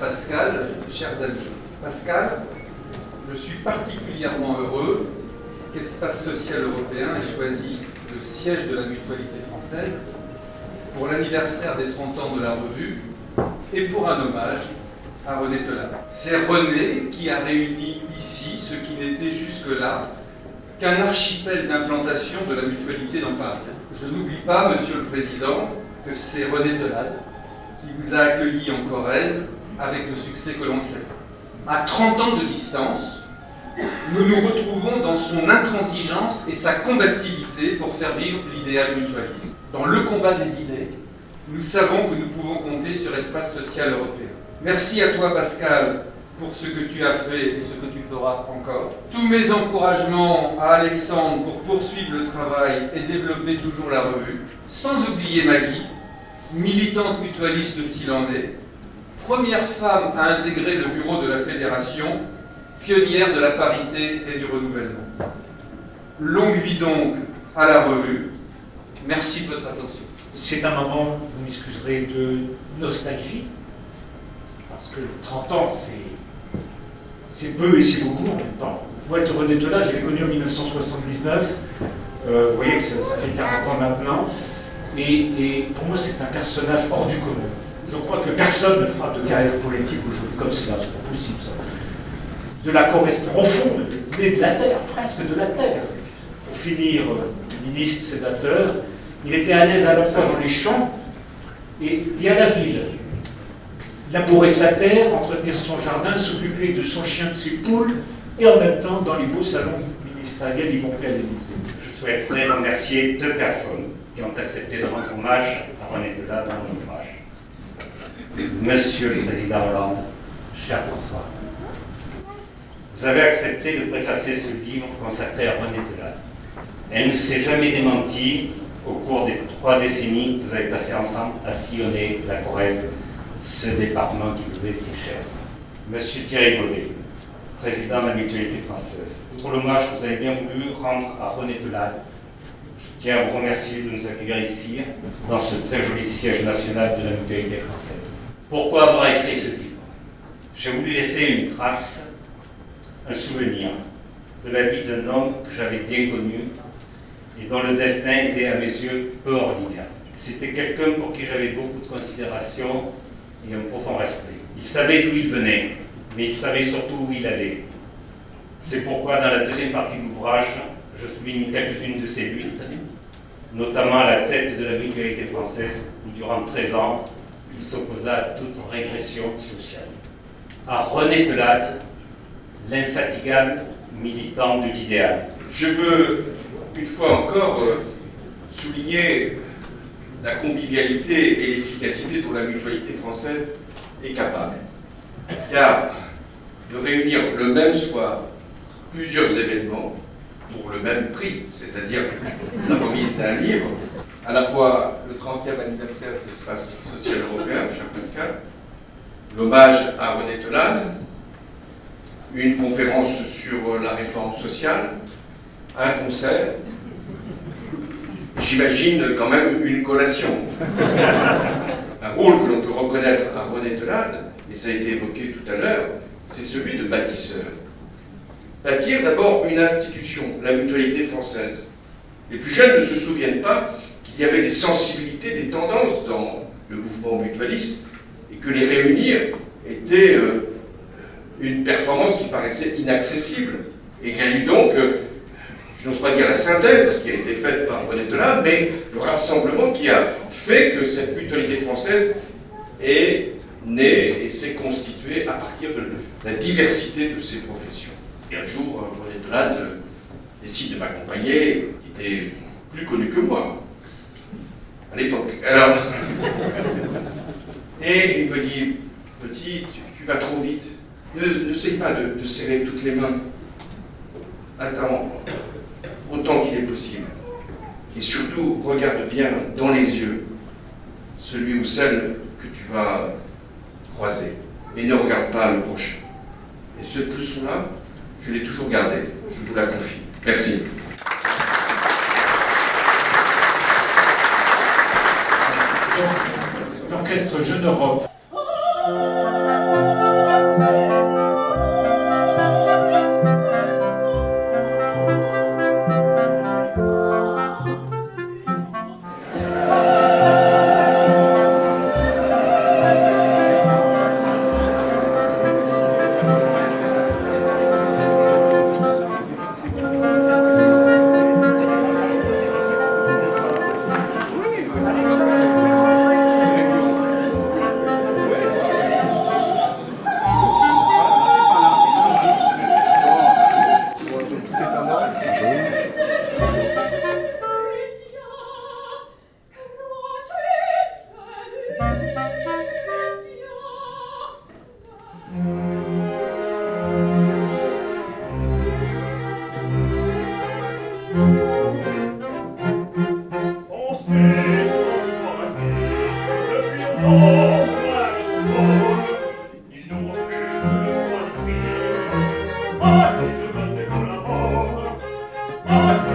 Pascal, chers amis. Pascal, je suis particulièrement heureux qu'Espace Social Européen ait choisi le siège de la Mutualité française pour l'anniversaire des 30 ans de la revue et pour un hommage à René Telade. C'est René qui a réuni ici ce qui n'était jusque-là qu'un archipel d'implantation de la Mutualité dans Paris. Je n'oublie pas, Monsieur le Président, que c'est René Telade qui vous a accueilli en Corrèze avec le succès que l'on sait. À 30 ans de distance, nous nous retrouvons dans son intransigeance et sa combativité pour faire vivre l'idéal mutualiste. Dans le combat des idées, nous savons que nous pouvons compter sur Espace Social Européen. Merci à toi, Pascal, pour ce que tu as fait et ce que tu feras encore. Tous mes encouragements à Alexandre pour poursuivre le travail et développer toujours la revue, sans oublier Maggie, militante mutualiste s'il en est, première femme à intégrer le bureau de la Fédération, pionnière de la parité et du renouvellement. Longue vie donc à la revue. Merci de votre attention. C'est un moment, vous m'excuserez, de nostalgie, parce que 30 ans, c'est peu et c'est beaucoup en même temps. Moi, René Telade, je l'ai connu en 1979, vous voyez que ça fait 40 ans maintenant, et pour moi, c'est un personnage hors du commun. Je crois que personne ne fera de carrière politique aujourd'hui comme cela, c'est pas possible ça. De la Corrèze profonde, mais de la terre, presque de la terre. Pour finir, ministre, sénateur, il était à l'aise à la fois dans les champs et à la ville. Labourer sa terre, entretenir son jardin, s'occuper de son chien, de ses poules, et en même temps dans les beaux salons ministériels, y compris à l'Élysée. Je souhaiterais remercier deux personnes qui ont accepté de rendre hommage à René Telade dans mon ouvrage. Monsieur le Président Hollande, cher François, vous avez accepté de préfacer ce livre consacré à René Telade. Elle ne s'est jamais démentie au cours des 3 décennies que vous avez passées ensemble à sillonner la Corrèze, ce département qui vous est si cher. Monsieur Thierry Baudet, président de la Mutualité française, pour l'hommage que vous avez bien voulu rendre à René Telade, je tiens à vous remercier de nous accueillir ici, dans ce très joli siège national de la Mutualité française. Pourquoi avoir écrit ce livre? J'ai voulu laisser une trace, un souvenir de la vie d'un homme que j'avais bien connu et dont le destin était à mes yeux peu ordinaire. C'était quelqu'un pour qui j'avais beaucoup de considération et un profond respect. Il savait d'où il venait, mais il savait surtout où il allait. C'est pourquoi dans la deuxième partie de l'ouvrage, je souligne quelques-unes de ses luttes, notamment à la tête de la Mutualité française, où durant 13 ans, il s'opposa à toute régression sociale. À René Telade, l'infatigable militant de l'idéal. Je veux, une fois encore, souligner la convivialité et l'efficacité dont la Mutualité française est capable. Car de réunir le même soir plusieurs événements pour le même prix, c'est-à-dire la remise d'un livre, à la fois le 30e anniversaire de l'Espace Social Européen, cher Pascal, l'hommage à René Telade, une conférence sur la réforme sociale, un concert, j'imagine quand même une collation. Un rôle que l'on peut reconnaître à René Telade, et ça a été évoqué tout à l'heure, c'est celui de bâtisseur. Bâtir d'abord une institution, la Mutualité française. Les plus jeunes ne se souviennent pas qu'il y avait des sensibilités, des tendances dans le mouvement mutualiste, et que les réunir était une performance qui paraissait inaccessible. Et il y a eu donc, je n'ose pas dire la synthèse qui a été faite par René Telade, mais le rassemblement qui a fait que cette Mutualité française est née et s'est constituée à partir de la diversité de ses professions. Et un jour, René Telade décide de m'accompagner, il était plus connu que moi, à l'époque. Alors, et il me dit, petit, tu vas trop vite, n'essaye pas de serrer toutes les mains. Attends, autant qu'il est possible. Et surtout, regarde bien dans les yeux celui ou celle que tu vas croiser. Et ne regarde pas le prochain. Et cette leçon-là, je l'ai toujours gardée. Je vous la confie. Merci. L'orchestre Jeune Europe Ah ouais.